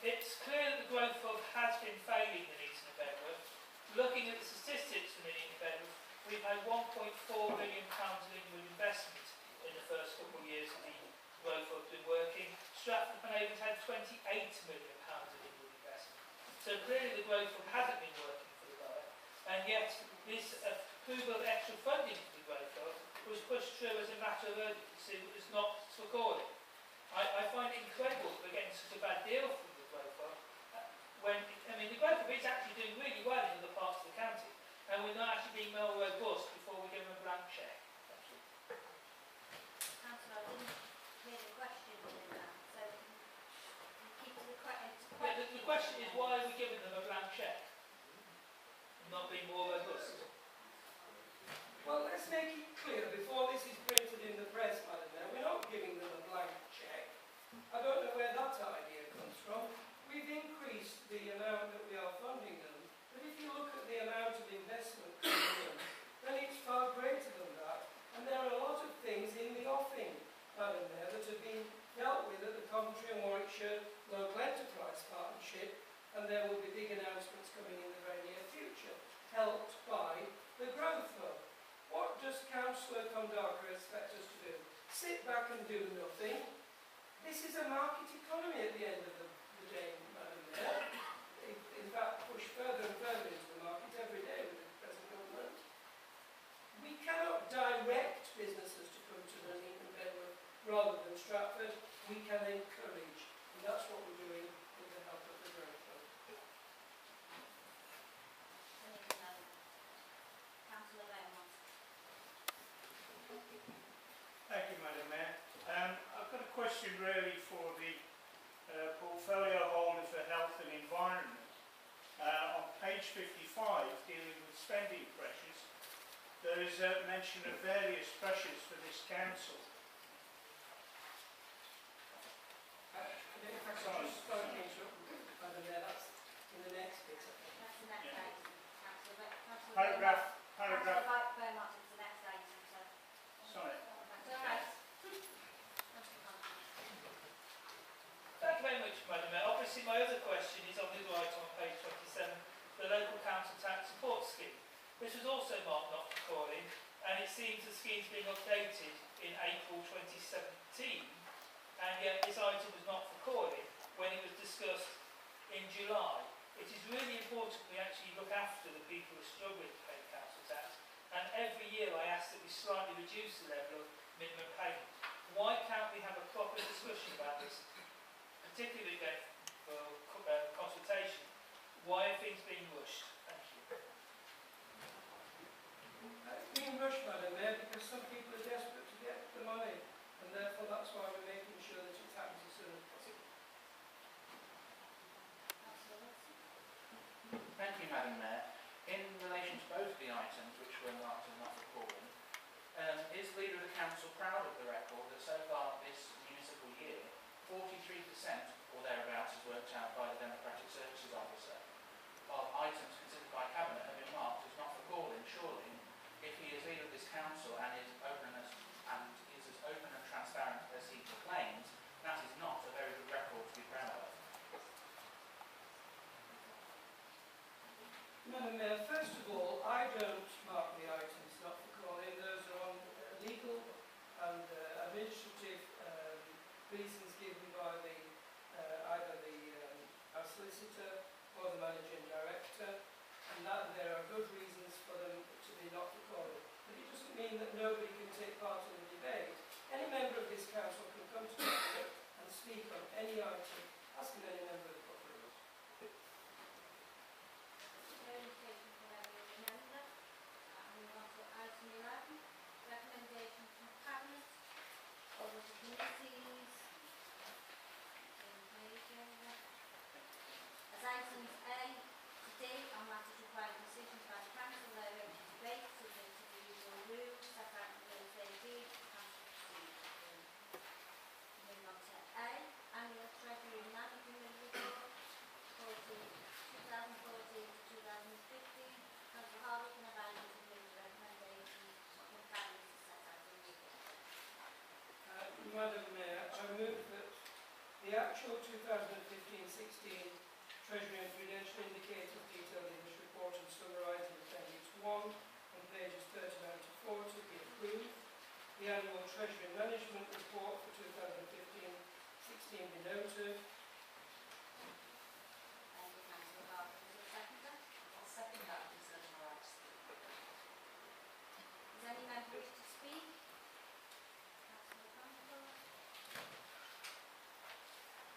It's clear that the growth fund has been failing Nuneaton and Bedworth. Looking at the statistics for Nuneaton and Bedworth, we've had £1.4 million of inward investment in the first couple of years of the growth fund's been working. Stratford and Avon had £28 million of inward investment. So clearly the growth fund hasn't been working for the borough, and yet this approval of extra funding for the growth fund was pushed through as a matter of urgency. It was not for calling. I find it incredible that we're getting such a bad deal from the growth fund when, I mean, the growth fund is actually doing really well in other parts of the county, and we're not actually being more robust before we give them a blank cheque. Thank you. Councillor, I didn't hear the question within that, so keep to the question. The question is, why are we giving them a blank cheque? Not being more robust. Well, let's make it clear before this is printed in the press, Madam Mayor, we're not giving them a blank cheque. I don't know where that idea comes from. We've increased the amount that we are funding them, but if you look at the amount of investment coming in, then it's far greater than that. And there are a lot of things in the offing, Madam Mayor, that have been dealt with at the Coventry and Warwickshire Local Enterprise Partnership, and there will be big announcements coming in the very near future, helped by the Growth Fund. What does Councillor Condarca expect us to do? Sit back and do nothing? This is a market economy at the end of the day, Madam Mayor. In fact, push further and further into the market every day with the present government. We cannot direct businesses to come to Nuneaton and Bedworth rather than Stratford. We can encourage, and that's what we're doing with the help of the Growth Fund. Councillor Beaumont. Thank you, Madam Mayor. I've got a question really for the portfolio holder for health and environment. On page 55, dealing with spending pressures, there is a mention of various pressures for this council. Sorry, Madam Mayor, that's in the next bit. That's the next item, Councillor. Paragraph. Councillor Beaumont is the next item, so. Sorry. That's all right. Thank you very much, Madam Mayor. Obviously, my other question is on the right on page 27, the local council tax support scheme. This was also marked not for calling, and it seems the scheme's being updated in April 2017, and yet this item was not for calling when it was discussed in July. It is really important we actually look after the people who are struggling to pay council tax, and every year I ask that we slightly reduce the level of minimum payment. Why can't we have a proper discussion about this, particularly going for consultation? Why are things being rushed? Thank you. It's being rushed, Madam Mayor, because some people are desperate to get the money, and therefore that's why we're making sure that it happens as soon as possible. Thank you, Madam Mayor. In relation to both of the items which were marked as not for calling, is the Leader of the Council proud of the record that so far this municipal year, 43% or thereabouts is worked out by the Democratic Services Officer of items considered by Cabinet have been marked as not for calling? Surely, if he is Leader of this Council and is as open and transparent as he proclaims, that is not a very good record to be proud of. Madam Mayor, first of all, I don't mark the items not for calling. Those are on legal and administrative reasons given by either our solicitor or the managing director. Treasury Management Report for 2015-16 be noted. Thank you, Councillor Barker. Is there a seconder? I'll second that concerning our rights. Does any member wish to speak? Councillor Campbell.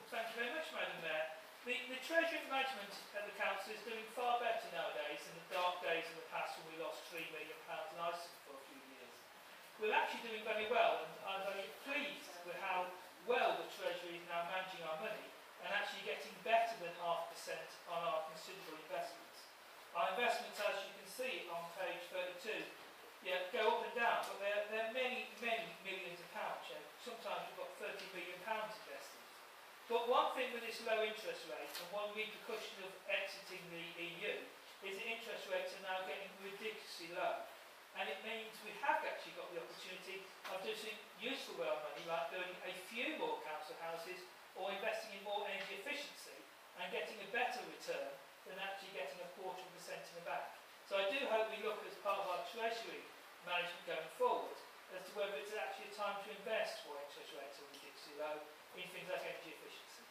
Thank you very much, Madam Mayor. The Treasury Management at the Council is doing far better nowadays than the dark days of the past when we lost £3 million in ISA for a few years. We're actually doing very well, and I'm very pleased with how well the Treasury is now managing our money and actually getting better than 0.5% on our considerable investments. Our investments, as you can see on page 32, go up and down, but they're many, many millions of pounds. Sometimes we've got £30 million invested. But one thing with this low interest rate, and one repercussion of exiting the EU, is that interest rates are now getting ridiculously low. And it means we have actually got the opportunity of doing something useful with our money, like doing a few more council houses or investing in more energy efficiency and getting a better return than actually getting 0.25% in the bank. So I do hope we look as part of our Treasury management going forward as to whether it's actually a time to invest while interest rates are ridiculously low in things like energy efficiency.